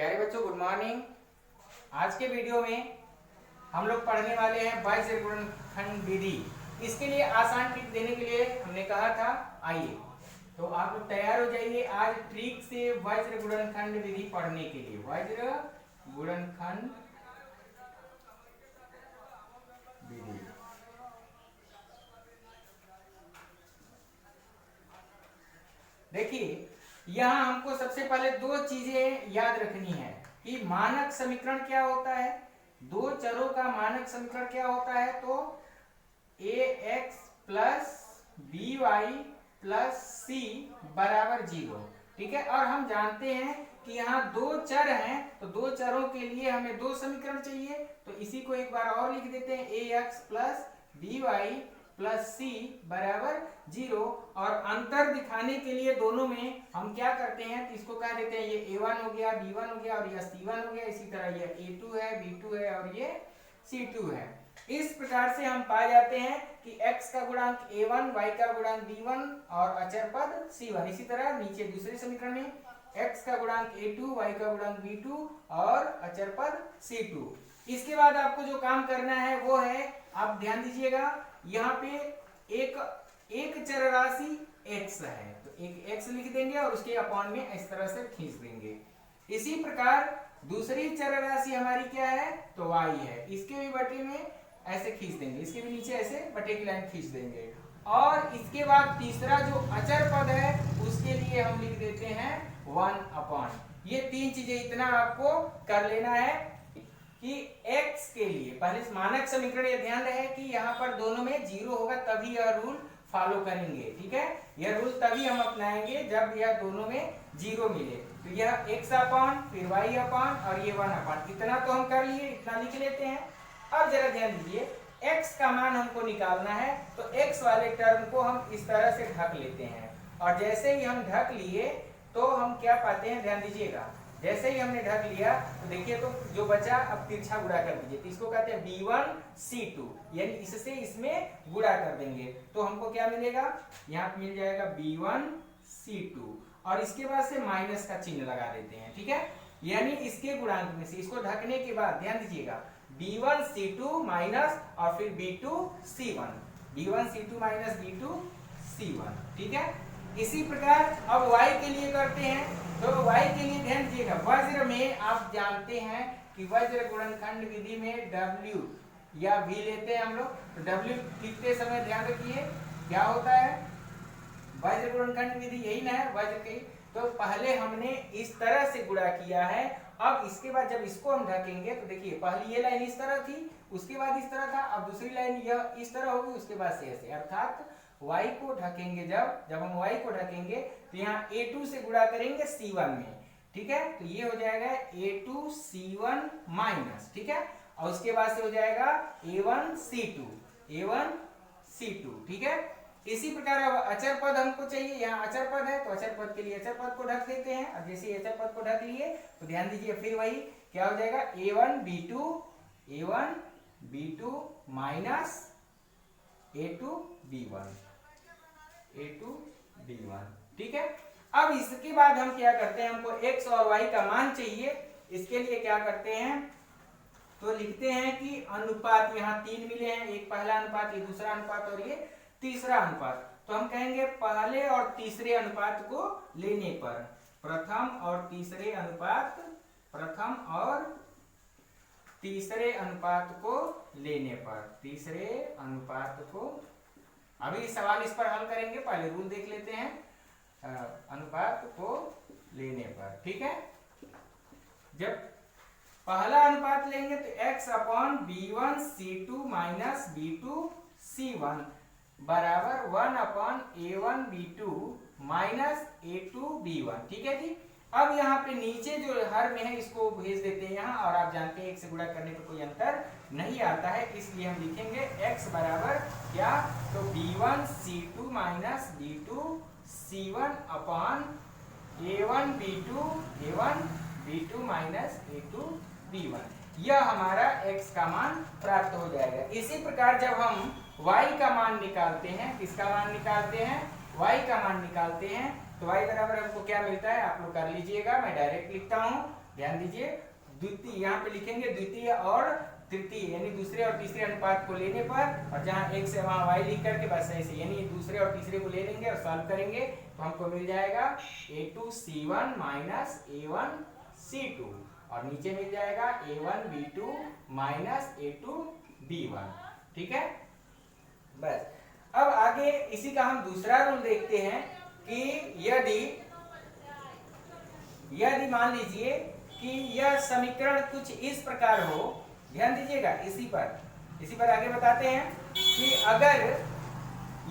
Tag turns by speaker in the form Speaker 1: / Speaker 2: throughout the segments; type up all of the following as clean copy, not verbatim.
Speaker 1: प्यारे बच्चों, good morning. आज के वीडियो में हम लोग पढ़ने वाले हैं वज्र गुणनखंड विधि। इसके लिए आसान ट्रिक देने के लिए हमने कहा था, आइए तो आप लोग तैयार हो जाइए आज ट्रिक से वज्र गुणनखंड विधि पढ़ने के लिए। वज्र गुणनखंड विधि, देखिए यहाँ हमको सबसे पहले दो चीजें याद रखनी है कि मानक समीकरण क्या होता है। दो चरों का मानक समीकरण क्या होता है, तो ax plus B Y plus C बराबर 0। ठीक है, और हम जानते हैं कि यहाँ दो चर हैं, तो दो चरों के लिए हमें दो समीकरण चाहिए। तो इसी को एक बार और लिख देते हैं, ax plus B Y plus C बराबर 0। और अंतर दिखाने के लिए दोनों में हम क्या करते हैं, तो इसको कह देते हैं ये a1 हो गया, b1 हो गया और यह c1 हो गया। इसी तरह ये a2 है, b2 है और ये c2 है। इस प्रकार से हम पा जाते हैं कि x का गुणांक a1, y का गुणांक b1 और अचर पद c1। इसी तरह नीचे दूसरे समीकरण में x का गुणांक a2, y का गुणांक b2 और अचर पद c2। इसके बाद आपको जो काम करना है वो है, आप ध्यान दीजिएगा, यहाँ पे एक चर राशि x है, तो एक x लिख देंगे और उसके अपॉन में इस तरह से खींच देंगे। इसी प्रकार दूसरी चर राशि हमारी क्या है, तो y है, इसके भी बटे में ऐसे खींच देंगे, इसके भी नीचे ऐसे बटे की लाइन खींच देंगे। और इसके बाद तीसरा जो अचर पद है उसके लिए हम लिख देते हैं 1 अपॉन। ये तीन चीजें इतना आपको कर लेना है कि x के लिए पहले मानक समीकरण, ये ध्यान रहे कि यहाँ पर दोनों में 0 होगा तभी यह रूल फॉलो करेंगे। ठीक है, यह रूल तभी हम अपनाएंगे जब यह दोनों में 0 मिले। तो यह x अपॉन फिर y अपॉन और ये 1 अपॉन, इतना तो हम कर लिए, इतना लिख लेते हैं। अब जरा ध्यान दीजिए, x का मान हमको निकालना है, तो x वाले टर्म को हम इस तरह से ढक लेते हैं। और जैसे ही हम ढक लिए तो हम क्या पाते हैं, ध्यान दीजिएगा, जैसे ही हमने ढक लिया तो देखिए, तो जो बचा अब तिरछा गुणा कर दीजिए, तो इसको कहते हैं b1 c2, यानी इससे इसमें गुणा कर देंगे तो हमको क्या मिलेगा, यहाँ पे मिल जाएगा b1 c2 और इसके बाद से माइनस का चिन्ह लगा देते हैं। ठीक है, यानी इसके गुणांक में से इसको ढकने के बाद ध्यान दीजिएगा, b1 c2 माइनस और फिर b2 c1, b1 c2 minus b2 c1। ठीक है, इसी प्रकार अब y के लिए करते हैं, तो y के लिए ध्यान दीजिएगा, वज्र में आप जानते हैं कि वज्र गुणनखंड विधि में w या v लेते हैं हम लोग। तो w लिखते समय ध्यान रखिए क्या होता है, वज्र गुणनखंड विधि यही ना है वज्र की। तो पहले हमने इस तरह से गुणा किया है, अब इसके बाद जब इसको हम ढकेंगे तो देखिए, पहली ये लाइन इस तरह थी, उसके बाद इस तरह था, अब दूसरी लाइन यह इस तरह होगी, उसके बाद से ऐसे, अर्थात y को ढकेंगे, जब हम y को ढकेंगे तो यहाँ a2 से गुणा करेंगे c1 में। ठीक है, तो ये हो जाएगा a2 c1 माइनस, ठीक है, और उसके बाद से हो जाएगा a1 c2। ठीक है, इसी प्रकार अब अचर पद हमको चाहिए, यहाँ अचर पद है तो अचर पद के लिए अचर पद को ढक देते हैं। अब जैसे अचर पद को ढक लिए तो ध्यान दीजिए, फिर वही क्या हो जाएगा, a1 b2 minus a2 b1। ठीक है, अब इसके बाद हम क्या करते हैं, हमको x और y का मान चाहिए। इसके लिए क्या करते हैं, तो लिखते हैं कि अनुपात, यहाँ 3 मिले हैं, एक पहला अनुपात, ये दूसरा अनुपात और ये तीसरा अनुपात। तो हम कहेंगे पहले और तीसरे अनुपात को लेने पर, प्रथम और तीसरे अनुपात को लेने पर, तीसरे अनुपात को, अभी सवाल इस पर हल करेंगे, पहले रूल देख लेते हैं, अनुपात को लेने पर। ठीक है, जब पहला अनुपात लेंगे तो x upon b1 c2 minus b2 c1 बराबर 1 upon a1 b2 minus a2 b1। ठीक है जी, अब यहाँ पे नीचे जो हर में है इसको भेज देते हैं यहाँ, और आप जानते हैं एक से गुणा करने पर कोई अंतर नहीं आता है, इसलिए हम लिखेंगे x बराबर क्या, तो b1 c2 minus b2 c1 upon a1 b2 minus a2 b1। यह हमारा x का मान प्राप्त हो जाएगा। इसी प्रकार जब हम y का मान निकालते हैं, किसका मान निकालते हैं, y का मान निकालते हैं, तो y बराबर हमको क्या मिलता है, आप लोग कर लीजिएगा, मैं डायरेक्ट लिखता हूं, ध्यान दीजिए, द्वितीय यहाँ पे लिखेंगे द्वितीय और तृतीय यानी दूसरे और तीसरे अनुपात को लेने पर, और जहाँ x है वहाँ y लिख करके बस ऐसे यानी दूसरे और तीसरे को ले लेंगे और सॉल्व करेंगे तो हमको मिल जाएगा a2c1 माइनस a1c2 और नीचे मिल जाएगा a1b2 माइनस a2b1। ठीक है, बस अब आगे इसी का हम दूसरा रूल देखते हैं कि यदि मान लीजिए कि यह समीकरण कुछ इस प्रकार हो, ध्यान दीजिएगा, इसी पर आगे बताते हैं कि अगर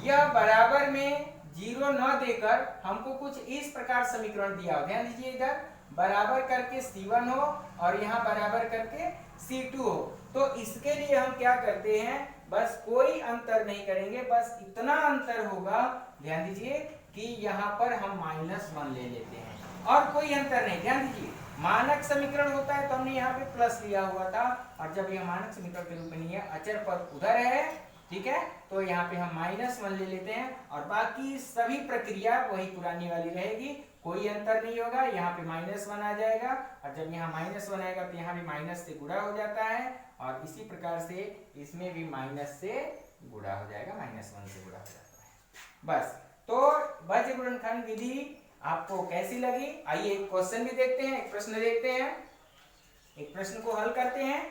Speaker 1: यह बराबर में 0 न देकर हमको कुछ इस प्रकार समीकरण दिया हो, ध्यान दीजिए इधर बराबर करके C1 हो और यहाँ बराबर करके C2 हो, तो इसके लिए हम क्या करते हैं, बस कोई अंतर नहीं करेंगे, बस इतना अंतर होगा, ध्यान दीजिए कि यहाँ पर हम -1 ले लेते हैं और कोई अंतर नहीं। ध्यान दीजिए, मानक समीकरण होता है तो हमने यहाँ पे प्लस लिया हुआ था, और जब यह मानक समीकरण के रूप में नहीं है, अचर पद उधर है, ठीक है, तो यहाँ पे हम -1 ले लेते हैं और बाकी सभी प्रक्रिया वही पुरानी वाली रहेगी, कोई अंतर नहीं होगा। यहाँ पे -1 आ जाएगा और जब यहाँ -1 आएगा तो यहाँ भी माइनस से गुणा हो जाता है और इसी प्रकार से इसमें भी माइनस से गुणा हो जाएगा, -1 से गुणा हो जाता है। बस, तो भाज्य गुणनखंड विधि आपको कैसी लगी? आइए एक क्वेश्चन भी देखते हैं, एक प्रश्न देखते हैं, एक प्रश्न को हल करते हैं।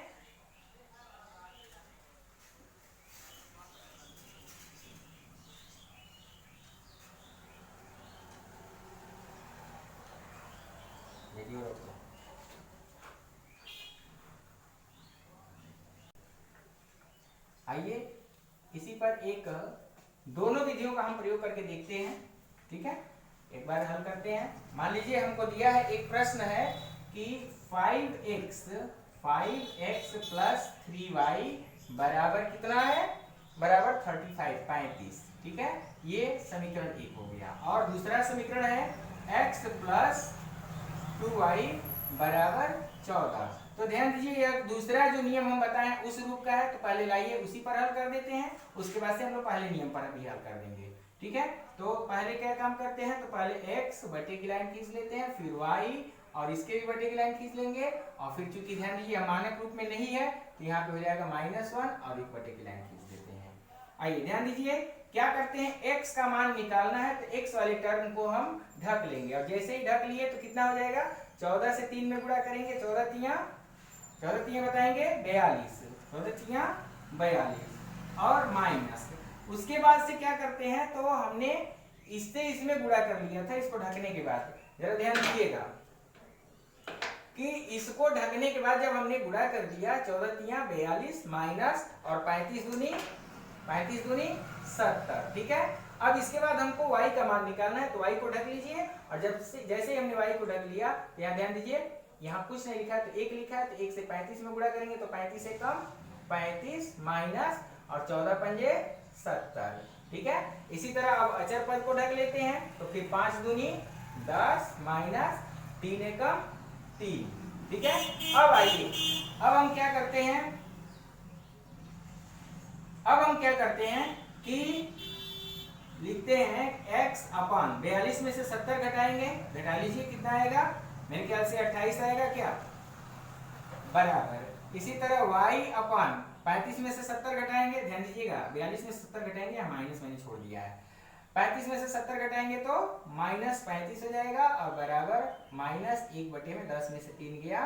Speaker 1: आइए इसी पर एक दोनों विधियों का हम प्रयोग करके देखते हैं। ठीक है, एक बार हल करते हैं। मान लीजिए हमको दिया है, एक प्रश्न है कि 5x प्लस 3y बराबर कितना है, बराबर 35। ठीक है, ये समीकरण 1 हो गया। और दूसरा समीकरण है x प्लस 2y बराबर 14। तो ध्यान दीजिए, यह दूसरा जो नियम हम बताएं उस रूप का है, तो पहले लाइए उसी पर हल कर देते हैं, उसके बाद से हम लोग पहले नियम पर भी हल कर देंगे। ठीक है, तो पहले क्या काम करते हैं, तो पहले x बटे की लाइन खींच लेते हैं, फिर y और इसके भी बटे की लाइन खींच लेंगे, और फिर चूंकि ध्यान दीजिए मानक रूप में नहीं है तो यहाँ पे हो जाएगा -1 और एक बटे की लाइन खींच देते हैं। आइए ध्यान दीजिए क्या करते हैं, x का मान निकालना है तो x वाले टर्म को हम ढक लेंगे, और जैसे ही ढक लिए तो कितना हो जाएगा, 14 से 3 में गुणा करेंगे, 14 तियां बताएंगे 42, 14 तियां 42 और माइनस, उसके बाद से क्या करते हैं, तो हमने इससे इसमें गुणा कर लिया था, इसको ढकने के बाद जरा ध्यान दीजिएगा कि इसको ढकने के बाद जब हमने गुणा कर दिया, 14 तियां 42 माइनस और 35 दूनी 70। ठीक है, अब इसके बाद हमको y का मान निकालना है, तो y को ढक लीजिए, और जैसे ही हमने y को ढक लिया, यहाँ ध्यान दीजिए, यहाँ कुछ नहीं लिखा है तो 1 लिखा है, तो 1 से 35 में गुणा करेंगे तो 35 से कम 35 माइनस और 14 पंजे 70। ठीक है, इसी तरह अब अचर पद को ढक लेते हैं, तो फिर 5 दूनी 10 माइनस 3 एकम 3। ठीक है, अब आइए अब हम क्या करते हैं कि लिखते हैं x अपान 42 में से 70 घटाएंगे, घटा लीजिए कितना आएगा, मेरे ख्याल से 28 आएगा क्या, बराबर। इसी तरह y अपान 35 में से 70 घटाएंगे, ध्यान दीजिएगा 42 में से 70 घटाएंगे, माइनस मैंने छोड़ दिया है, 35 में से 70 घटाएंगे तो -35 हो जाएगा, और बराबर -1/10 में से 3 गया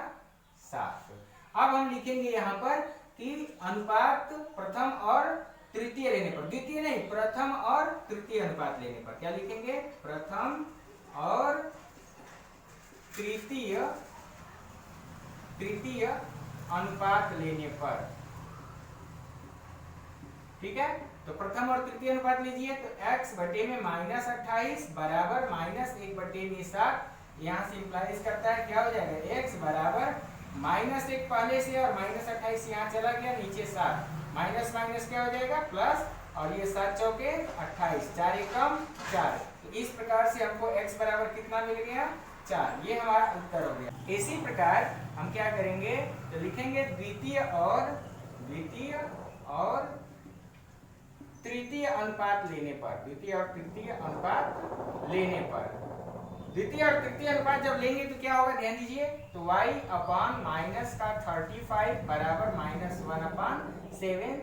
Speaker 1: 7। अब हम लिखेंगे यहाँ पर कि अनुपात प्रथम और तृतीय लेने पर, द्वितीय नहीं, प्रथम और तृतीय अनुपात लेने पर क्या लिखेंगे, प्रथम और तृतीय अनुपात लेने पर। ठीक है, तो प्रथम और तृतीय अनुपात लीजिए, तो x बटे में -28 बराबर -1/7, यहाँ से इंप्लाइज करता है क्या हो जाएगा, x बराबर -1 पहले से और -28 यहाँ चला गया, नीचे 7 माइनस माइनस क्या हो जाएगा प्लस, और ये 7 चौके 28, 4 एकम 4। तो इस प्रकार से हमको x बराबर कितना मिल गया, 4। ये हमारा उत्तर हो गया। इसी प्रकार हम क्या करेंगे, तो लिखेंगे द्वितीय और तृतीय अनुपात लेने पर, द्वितीय और तृतीय अनुपात लेने पर, द्वितीय और तृतीय अनुपात जब लेंगे तो क्या होगा, ध्यान दीजिए, तो y अपान माइनस का 35 बराबर -1/7,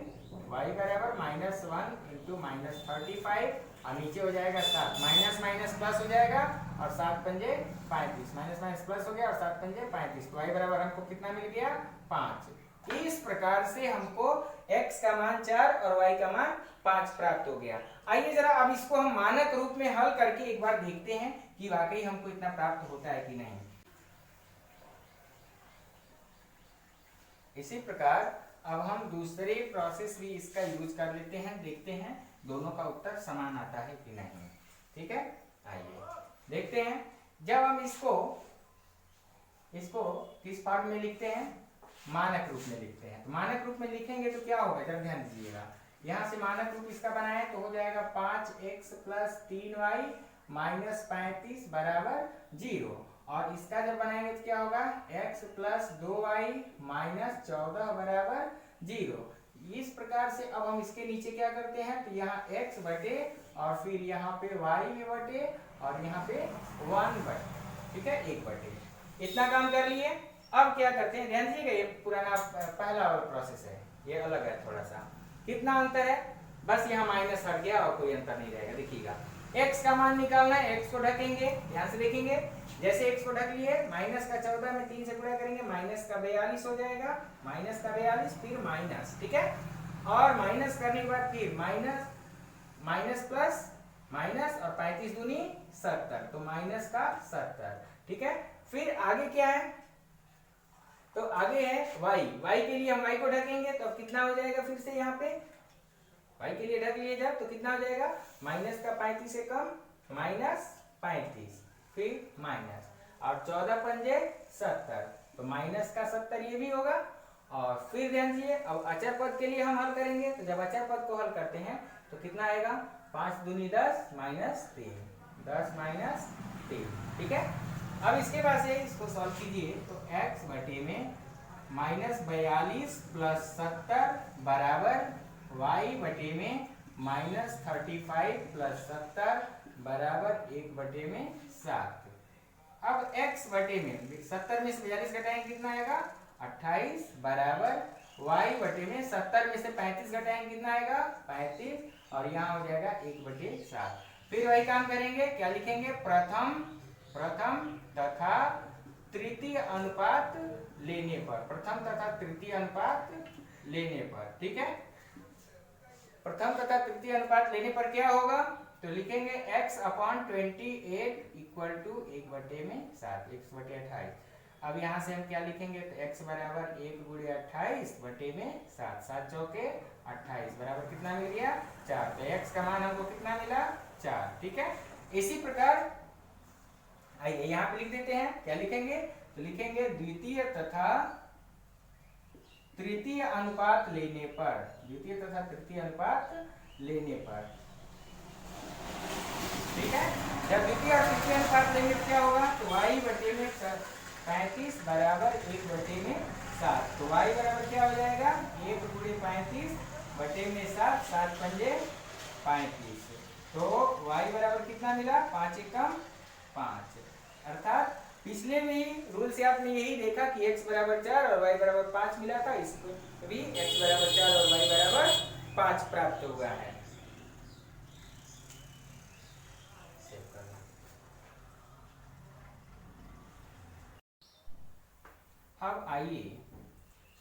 Speaker 1: y बराबर -1 इंटू -35 और नीचे हो जाएगा 7, माइनस माइनस प्लस हो जाएगा और 7 पंजे 35, माइनस माइनस प्लस हो गया और 7 पंजे 35, तो y बराबर हमको कितना मिल गया 5। इस प्रकार से हमको x का मान 4 और y का मान 5 प्राप्त हो गया। आइए जरा अब इसको हम मानक रूप में हल करके एक बार देखते हैं कि वाकई हमको इतना प्राप्त होता है कि नहीं। इसी प्रकार अब हम दूसरे प्रोसेस भी इसका यूज कर लेते हैं, देखते हैं दोनों का उत्तर समान आता है कि नहीं। ठीक है, आइए देखते हैं। जब हम इसको किस फॉर्म में लिखते हैं, मानक रूप में लिखते हैं। तो मानक रूप में लिखेंगे तो क्या होगा, जरा ध्यान दीजिएगा, यहां से मानक रूप इसका बनाए तो हो जाएगा 5x + 3y - 35 बराबर 0, और इसका जब बनाएंगे तो क्या होगा, x + 2y - 14 बराबर 0। इस प्रकार से अब हम इसके नीचे क्या करते हैं, तो यहाँ x बटे और फिर यहाँ पे y में बटे और यहाँ पे 1 बटे, ठीक है, 1 बटे, इतना काम कर लिए। अब क्या करते हैं, ध्यान दीजिएगा, ये पुराना पहला प्रोसेस है, ये अलग है थोड़ा सा। कितना अंतर है, बस यहाँ माइनस हट गया और कोई अंतर नहीं रहेगा। देखिएगा x का मान निकालना है, x को ढकेंगे, ध्यान से देखेंगे, जैसे x को ढक लिए माइनस का 14 में 3 से गुणा करेंगे, माइनस का 42 हो जाएगा, माइनस का 42 फिर माइनस, ठीक है, और माइनस करने के बाद फिर माइनस माइनस प्लस माइनस और 35 दूनी 70, तो माइनस का 70, ठीक है। फिर आगे क्या है, तो आगे है y के लिए हम y को ढकेंगे तो अब कितना हो जाएगा, फिर से यहाँ पे y के लिए ढक लिए जब तो कितना हो जाएगा, माइनस का 35 से कम -35 फिर माइनस और 14 पंजे 70, तो माइनस का 70 ये भी होगा। और फिर ध्यान दीजिए, अब अचर पद के लिए हम हल करेंगे, तो जब अचर पद को हल करते हैं तो कितना आएगा, 5 दूनी 10 -3, 10 -3, ठीक है। अब इसके बाद से इसको सॉल्व कीजिए तो x बटे में -42 + 70 बराबर y बटे में -35 + 70 बराबर 1 बटे में 7। अब x बटे में 70 में से 42 घटाएंगे कितना आएगा, 28 बराबर y बटे में 70 में से 35 घटाएंगे कितना आएगा, 35, और यहाँ हो जाएगा 1 बटे 7। फिर वही काम करेंगे, क्या लिखेंगे, प्रथम तथा तृतीय अनुपात लेने पर, प्रथम तथा तृतीय अनुपात लेने पर, ठीक है। प्रथम तथा तृतीय अनुपात लेने पर क्या होगा, तो लिखेंगे x/28 = 1 बटे में 7, 1 बटे 28। अब यहाँ से हम क्या लिखेंगे, तो x बराबर 1 × 28 बटे में 7, 7 चौके 28 बराबर कितना मिल गया, 4, तो x का मान हमको कितना मिला, 4, ठीक है। इसी प्रकार आइए यहाँ पे लिख देते हैं, क्या लिखेंगे, तो लिखेंगे द्वितीय तथा तृतीय अनुपात लेने पर, द्वितीय तथा तृतीय अनुपात लेने पर, ठीक है। जब द्वितीय और तृतीय अनुपात लेंगे तो क्या होगा, तो y बटे में 35 बराबर 1 बटे में 7, तो y बराबर क्या हो जाएगा, 1 × 35 बटे में 7, 7 पंजे 35, तो y बराबर कितना मिला, 5 एकम 5। अर्थात पिछले में ही रूल से आपने यही देखा कि x बराबर 4 और y बराबर 5 मिला था, इसको भी x बराबर 4 और y बराबर 5 प्राप्त हुआ है। अब आइए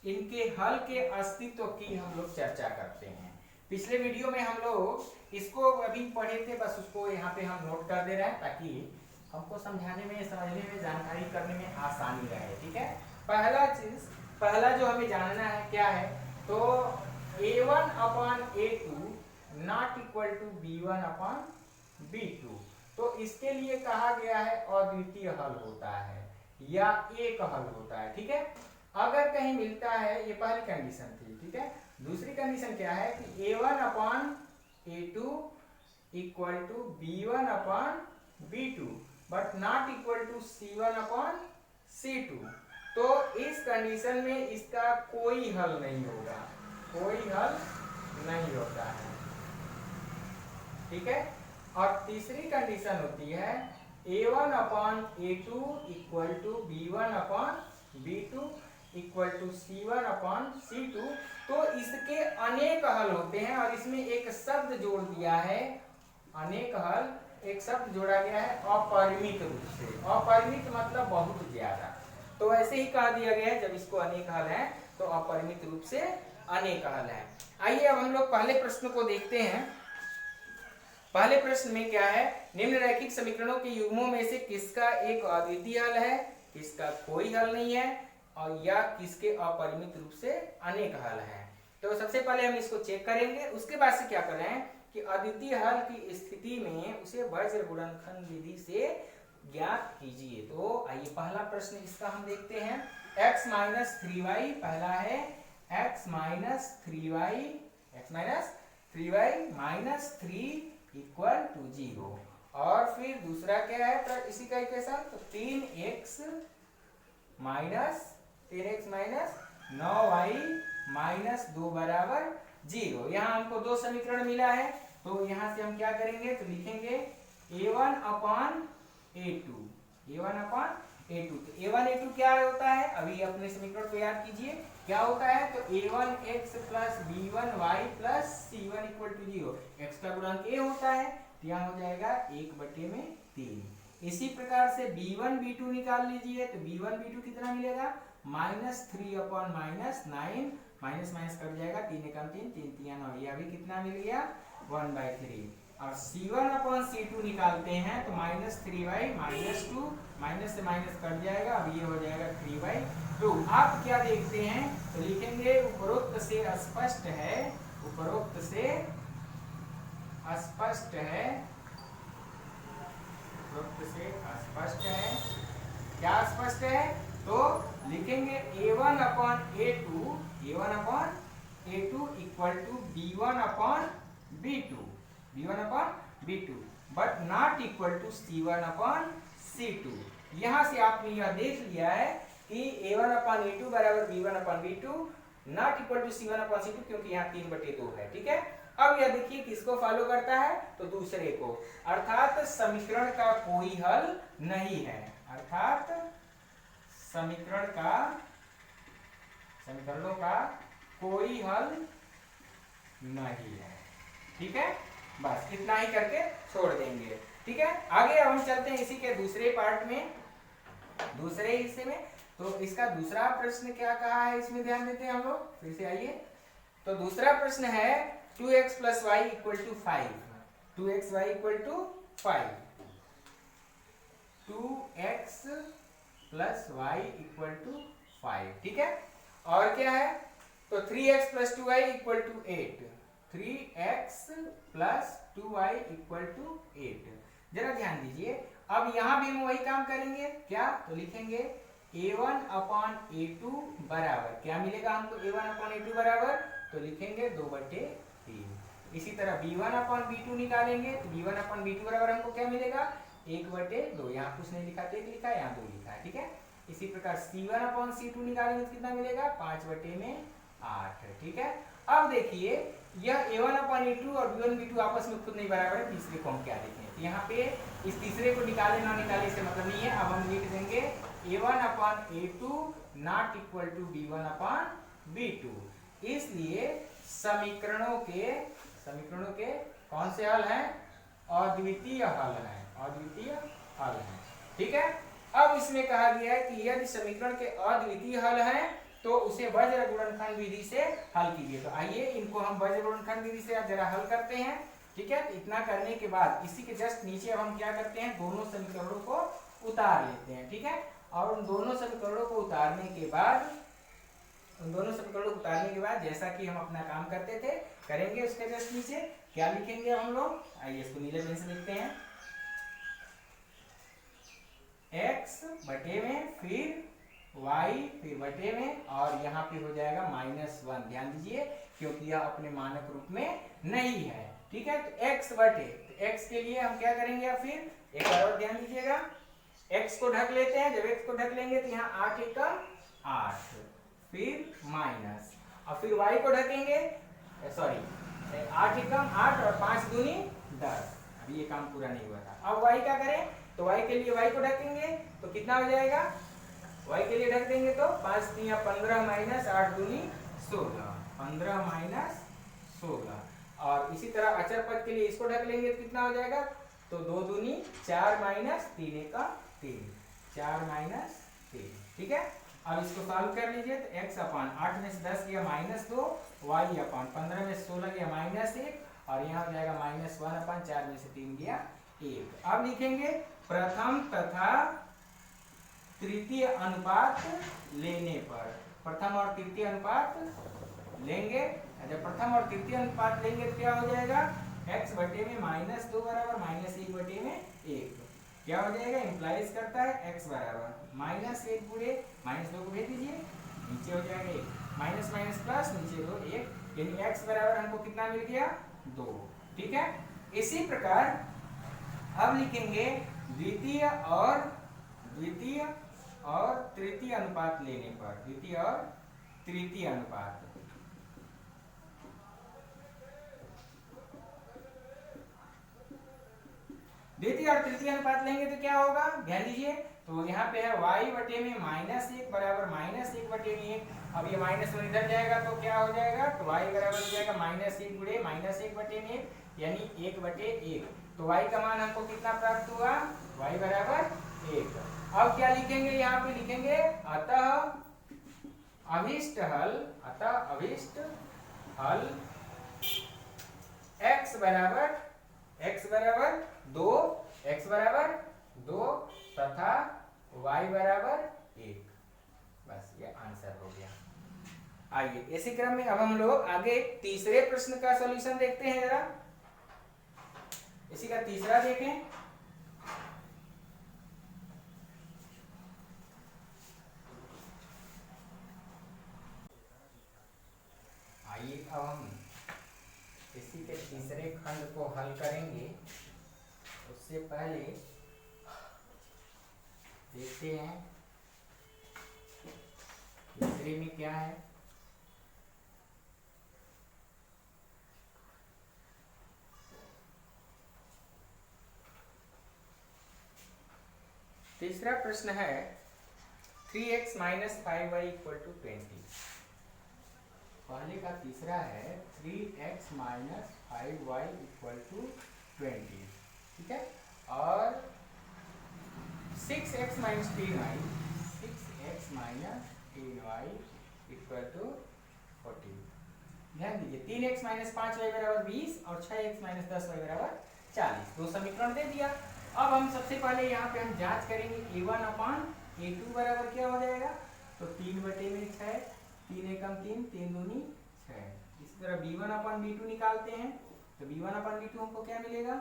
Speaker 1: इनके हल के अस्तित्व की हम लोग चर्चा करते हैं। पिछले वीडियो में हम लोग इसको अभी पढ़े थे, बस उसको यहाँ पे हम नोट कर दे रहे हैं ताकि हमको समझाने में, समझने में, जानकारी करने में आसानी रहे, ठीक है। पहला जो हमें जानना है क्या है, तो a1/a2 ≠ b1/b2, तो इसके लिए कहा गया है अद्वितीय हल होता है या एक हल होता है, ठीक है। अगर कहीं मिलता है, ये पहली कंडीशन थी, ठीक है। दूसरी कंडीशन क्या है कि a1/a2 = b1/b2 but not equal to c1/c2, तो इस कंडीशन में इसका कोई हल नहीं होगा, कोई हल नहीं होता है, ठीक है। और तीसरी कंडीशन होती है a1 upon a2 equal to b1 upon b2 equal to c1 upon c2। तो इसके अनेक हल होते हैं और इसमें एक शब्द जोड़ दिया है, अनेक हल, एक शब्द जोड़ा गया है अपरिमित रूप से। अपरिमित मतलब बहुत ज्यादा, तो ऐसे ही कहा दिया गया है जब इसको अनेक हल है तो अपरिमित रूप से अनेक हल है। आइए अब हम लोग पहले प्रश्न को देखते हैं। पहले प्रश्न में क्या है, निम्न रैखिक समीकरणों के युग्मों में से किसका एक अद्वितीय हल है, किसका कोई हल नहीं है, और या किसके अपरिमित रूप से अनेक हल है। तो सबसे पहले हम इसको चेक करेंगे, उसके बाद से क्या कर रहे हैं कि अद्वितीय हल की स्थिति में उसे वज्र गुणनखंड विधि से ज्ञात कीजिए। तो आइए पहला प्रश्न इसका हम देखते हैं। x माइनस 3y, पहला है x minus 3y minus 3 equal to 0, और फिर दूसरा क्या है, तो इसी का इक्वेशन, तो 3x माइनस 9y माइनस 2 बराबर 0। यहाँ हमको दो समीकरण मिला है, तो यहाँ से हम क्या करेंगे, तो लिखेंगे a1 upon a2, a1 upon a2। तो a1 a2 क्या होता है, अभी अपने समीकरण को याद कीजिए क्या होता है, तो a1x plus b1y plus c1 equal to 0। x का गुणांक a होता है, तो यहाँ हो जाएगा 1/3। इसी प्रकार से b1 b2 निकाल लीजिए, तो b1 b2 कितना मिलेगा, minus 3 upon minus 9, minus minus cut जाएगा, 3 एकम 3, 3 3 9, ये अभी कितना मिल गया 1/3। और c1 अपॉन c2 निकालते हैं, तो माइनस 3y माइनस 2, माइनस से माइनस कट जाएगा, अब ये हो जाएगा 3/2। आप क्या देखते हैं, तो लिखेंगे उपरोक्त से स्पष्ट है, उपरोक्त से स्पष्ट है, उपरोक्त से स्पष्ट है, क्या स्पष्ट है, तो लिखेंगे a1 upon a2, a1 upon a2 equal to b1 upon b2, b1 upon b2, but not equal to c1 upon c2। यहाँ से आपने यह देख लिया है कि a1 अपॉन a2 बराबर b1 upon b2, not equal to c1 upon c2, क्योंकि यहाँ 3/2 है। ठीक है, अब यह देखिए किसको फॉलो करता है, तो दूसरे को, अर्थात समीकरण का कोई हल नहीं है, अर्थात समीकरणों का कोई हल नहीं है। ठीक है, बस इतना ही करके छोड़ देंगे। ठीक है, आगे अब हम चलते हैं इसी के दूसरे पार्ट में, दूसरे हिस्से में। तो इसका दूसरा प्रश्न क्या कहा है, इसमें ध्यान देते हैं हम लोग, फिर से आइए। तो दूसरा प्रश्न है 2x plus y equal to 5, 2xy equal to 5, 2x plus y equal to 5। ठीक है, और क्या है, तो 3x plus 2y equal to 8, 3x plus 2y equal to 8। जरा ध्यान दीजिए, अब यहां भी हम वही काम करेंगे, क्या, तो लिखेंगे a1 अपॉन a2 बराबर, क्या मिलेगा हमको, a1 अपॉन a2 बराबर, तो लिखेंगे 2/3। इसी तरह b1 अपॉन b2 निकालेंगे, तो b1 अपॉन b2 बराबर हमको क्या मिलेगा, 1/2। यहाँ कुछ नहीं लिखा, 1 लिखा है, यहाँ 2 लिखा है। ठीक है, इसी प्रकार c1 अपॉन c2 निकालेंगे तो कितना मिलेगा, 5/8। ठीक है, अब देखिए यह a1 अपॉन a2 और b1 b2 आपस में खुद नहीं बराबर है, तीसरे को हम क्या देखें, तो यहाँ पे इस तीसरे को निकाले ना निकाले से मतलब नहीं है। अब हम लिख देंगे a1 upon a2 not equal to b1 upon b2। इसलिए समीकरणों के कौन से हल हैं, अद्वितीय हल हैं, अद्वितीय हल हैं। ठीक है, अब इसमें कहा गया है कि यदि समीकरण के अद्वितीय हल हैं तो उसे वज्र गुणनखंड विधि से हल कीजिए। तो आइए इनको हम वज्र गुणनखंड विधि से जरा हल करते हैं। ठीक है, तो इतना करने के बाद इसी के जस्ट नीचे अब हम क्या करते हैं, दोनों समीकरणों को उतार लेते हैं। ठीक है, और उन दोनों समीकरणों को उतारने के बाद जैसा कि हम अपना काम करते थे करेंगे, उसके जस्ट नीचे क्या लिखेंगे हम लोग, आइए इसको नीले पेन से लिखते हैं, x बटे में, फिर y, फिर बटे में, और यहाँ पे हो जाएगा -1। ध्यान दीजिए क्योंकि यह अपने मानक रूप में नहीं है। ठीक है, तो x बटे, तो x के लिए हम क्या करेंगे, फिर एक और ध्यान दीजिएगा, x को ढक लेते हैं। जब x को ढक लेंगे तो यहाँ 8 एकम 8, फिर माइनस, और फिर y को ढकेंगे, सॉरी 8 एकम 8 और 5 दूनी 10। अभी ये काम पूरा नहीं हुआ था। अब y क्या करें, तो y के लिए y को ढकेंगे तो कितना हो जाएगा, y के लिए ढक देंगे तो 5 तिया 15 माइनस 8 दूनी 16, 15 माइनस 16। और इसी तरह अचर पद के लिए इसको ढक लेंगे तो कितना हो जाएगा, तो 2 दूनी 4 माइनस 3 का 3, 4 माइनस 3। ठीक है, अब इसको सॉल्व कर लीजिए तो x अपान 8 में से 10 गया माइनस 2, y अपान 15 में से 16 गया माइनस 1 और यहाँ हो जाएगा माइनस 1 अपान 4 में से 3 गया 1। अब लिखेंगे प्रथम तथा तृतीय अनुपात लेने पर, प्रथम और तृतीय अनुपात लेंगे। जब प्रथम और तृतीय अनुपात लेंगे तो क्या हो जाएगा, x बटे में माइनस 2 बराबर माइनस 1 बटे में 1, क्या हो जाएगा, इंप्लाइज करता है x बराबर माइनस 1 गुणे माइनस 2 को भेज दीजिए, नीचे हो जाएगा 1, माइनस माइनस प्लस नीचे 2 1, यानी x बराबर हमको कितना मिल गया 2। ठीक है, इसी प्रकार अब लिखेंगे द्वितीय और तृतीय अनुपात लेने पर, द्वितीय और तृतीय अनुपात। द्वितीय और तृतीय अनुपात लेंगे तो क्या होगा, ध्यान दीजिए, तो यहाँ पे है y बटे में माइनस 1 बराबर माइनस 1 बटे में 1। अब ये माइनस 1 इधर जाएगा तो क्या हो जाएगा, तो y बराबर हो जाएगा माइनस 1 गुणे माइनस 1 बटे में 1 यानी 1 बटे 1। तो y का मान हमको कितना प्राप्त हुआ, y बराबर 1। अब क्या लिखेंगे, यहाँ पे लिखेंगे अतः अभिष्ट हल x बराबर 2 तथा y बराबर 1। बस ये आंसर हो गया। आइए इसी क्रम में अब हम लोग आगे तीसरे प्रश्न का सॉल्यूशन देखते हैं। जरा इसी का तीसरा देखें। आइए अब हम इसी के तीसरे खंड को हल करेंगे। उससे पहले देखते हैं तीसरे में क्या है। तीसरा प्रश्न है 3x minus 5y equal to 20। पहले का तीसरा है 3x minus 5y equal to 20। ठीक है, और 6x minus 10y equal to 40। ध्यान दीजिए 3x माइनस 5y बराबर 20 और 6x माइनस 10y बराबर 40। दो समीकरण दे दिया। अब हम सबसे पहले यहाँ पे हम जांच करेंगे a1 अपान a2 बराबर क्या हो जाएगा, तो 3 बटे में 6, 3 एकम 3, 3 दूनी 6। इसी तरह b1 अपान b2 निकालते हैं तो b1 अपान b2 हमको क्या मिलेगा,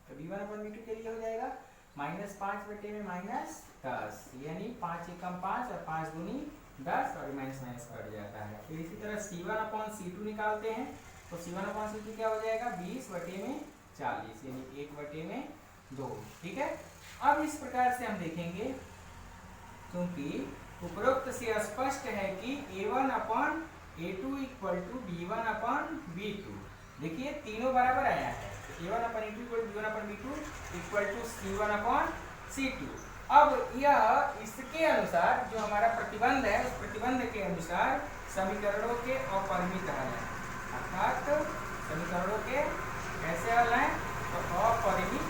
Speaker 1: तो b1 अपान b2 के लिए हो जाएगा माइनस 5 बटे में माइनस 10, यानी 5 एकम 5 और 5 दूनी 10 और माइनस माइनस कट जाता है। फिर इसी तरह c1 अपान c2 निकालते हैं तो c1 अपान c2 क्या हो जाएगा 20 बटे में 40, यानी 1 बटे में 2। ठीक है, अब इस प्रकार से हम देखेंगे, क्योंकि उपरोक्त से स्पष्ट है कि a1 upon a2 equal to b1 upon b2। देखिए तीनों बराबर आया है, a1 upon a2 equal to b1 upon b2 equal to c1 upon c2। अब यह इसके अनुसार जो हमारा प्रतिबंध है, उस प्रतिबंध के अनुसार समीकरणों के अपरिमित हल है, अर्थात समीकरणों के कैसे हल हैं, तो अपरिमित।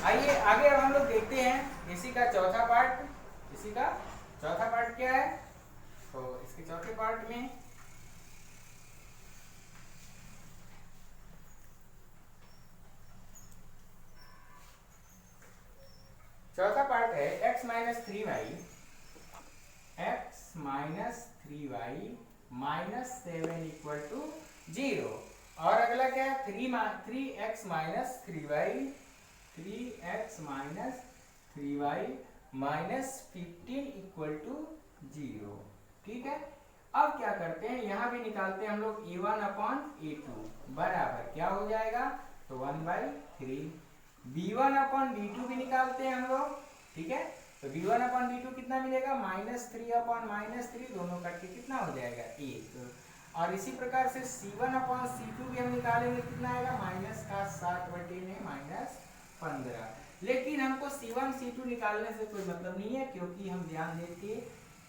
Speaker 1: आइए आगे अब हम लोग देखते हैं इसी का चौथा पार्ट। इसी का चौथा पार्ट क्या है, तो इसके चौथे पार्ट में चौथा पार्ट है x minus 3y minus 7 equal to 0। और अगला क्या है 3x minus 3y minus 15 equal to 0। ठीक है, अब क्या करते हैं, यहाँ भी निकालते हैं हम लोग a1 अपान a2 बराबर क्या हो जाएगा, तो 1/3। b1 अपान b2 भी निकालते हैं हम लोग। ठीक है, तो b1 अपान b2 कितना मिलेगा, -3 अपान -3, दोनों कट के कितना हो जाएगा 1। और इसी प्रकार से C1/C2 भी हम निकालेंगे, कितना आएगा माइनस का 7 बटे में माइनस 15। लेकिन हमको C1 C2 निकालने से कोई मतलब नहीं है, क्योंकि हम ध्यान देंगे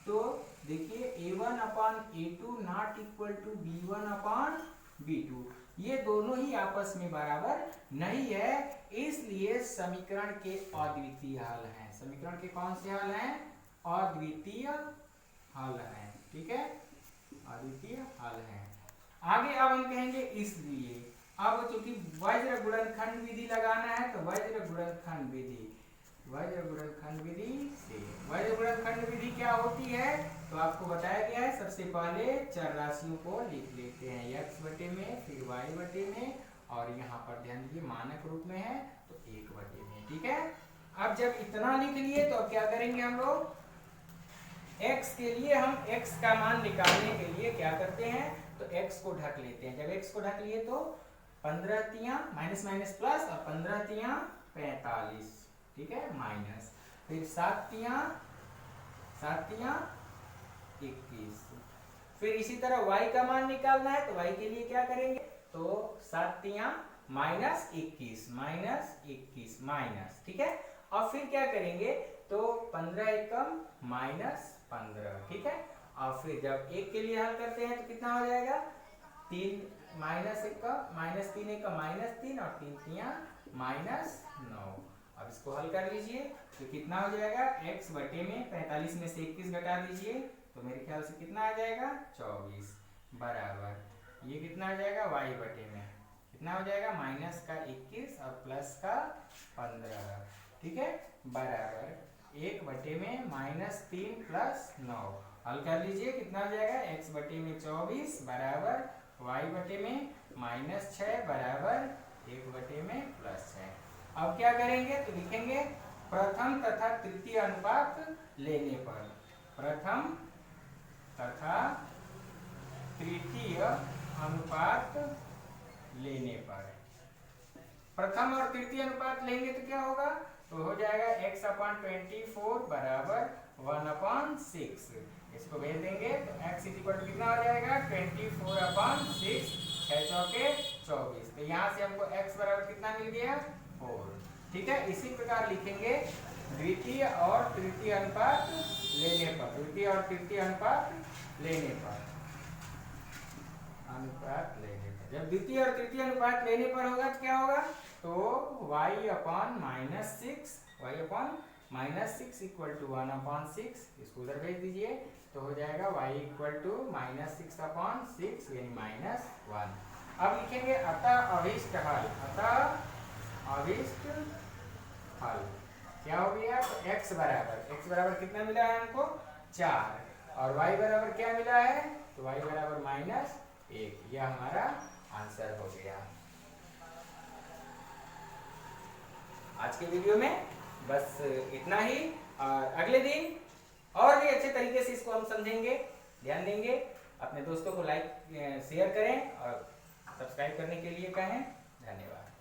Speaker 1: तो देखिए A1/A2 not equal to B1/B2, ये दोनों ही आपस में बराबर नहीं है, इसलिए समीकरण के अद्वितीय हल हैं। समीकरण के कौन से हल हैं? अद्वितीय हल हैं, ठीक है, अद्वितीय हल हैं। आगे अब हम कहेंगे इसलिए, अब चूंकि वज्र गुणनखंड विधि लगाना है तो वज्र गुणनखंड विधि से वज्र गुणनखंड विधि क्या होती है तो आपको बताया गया है। सबसे पहले चर राशियों को लिख लेते हैं, x बटे में, फिर y बटे में, और यहाँ पर ध्यान दीजिए मानक रूप में है तो 1 बटे में, ठीक है। अब जब इतना लिख लिए तो अब क्या करेंगे हम लोग, x के लिए हम x का मान निकालने के लिए क्या करते हैं तो x को ढक लेते हैं। जब x को ढक लिए तो 15 तियां माइनस माइनस प्लस और 15 तियां 45, ठीक है, माइनस, फिर 7 तियां 21। फिर इसी तरह y का मान निकालना है तो y के लिए क्या करेंगे तो 7 तियां माइनस 21 माइनस, ठीक है। और फिर क्या करेंगे तो 15 एकम माइनस 15, ठीक है। और फिर जब 1 के लिए हल करते हैं तो कितना हो जाएगा 3 माइनस 1 का माइनस 3 1 का माइनस 3 और 3 तियां माइनस 9। अब इसको हल कर लीजिए तो कितना हो जाएगा x बटे में 45 में से 21 घटा दीजिए तो मेरे ख्याल से कितना आ जाएगा 24 बराबर ये कितना आ जाएगा y बटे में कितना हो जाएगा माइनस का 21 और प्लस का 15, ठीक है, बराबर 1 बटे में माइनस 3 प्लस 9। हल कर लीजिए कितना हो जाएगा x बटे में 24 बराबर y बटे में माइनस 6 बराबर 1 बटे में प्लस 6। अब क्या करेंगे तो लिखेंगे प्रथम तथा तृतीय अनुपात लेने पर, प्रथम तथा तृतीय अनुपात लेने पर, प्रथम और तृतीय अनुपात लेंगे तो क्या होगा तो हो जाएगा x/24 बराबर 1/6। इसको भेज देंगे तो x कितना हो जाएगा 24/6, 6 चौके 24, तो यहाँ से हमको x बराबर कितना मिल गया 4, ठीक है। इसी प्रकार लिखेंगे द्वितीय और तृतीय अनुपात लेने पर, द्वितीय और तृतीय अनुपात लेने पर, जब द्वितीय और तृतीय अनुपात लेने पर होगा तो क्या होगा तो y/6 इक्वल टू 1/6, इसको उधर भेज दीजिए तो हो जाएगा y इक्वल टू -6/6 यानी -1। अब लिखेंगे अतः अभिष्ट हल, अतः अभिष्ट हल क्या हो गया तो x बराबर कितना मिला है हमको 4 और y बराबर क्या मिला है तो y बराबर -1, यह हमारा आंसर हो गया। आज के वीडियो में बस इतना ही, और अगले दिन और भी अच्छे तरीके से इसको हम समझेंगे, ध्यान देंगे। अपने दोस्तों को लाइक शेयर करें और सब्सक्राइब करने के लिए कहें। धन्यवाद।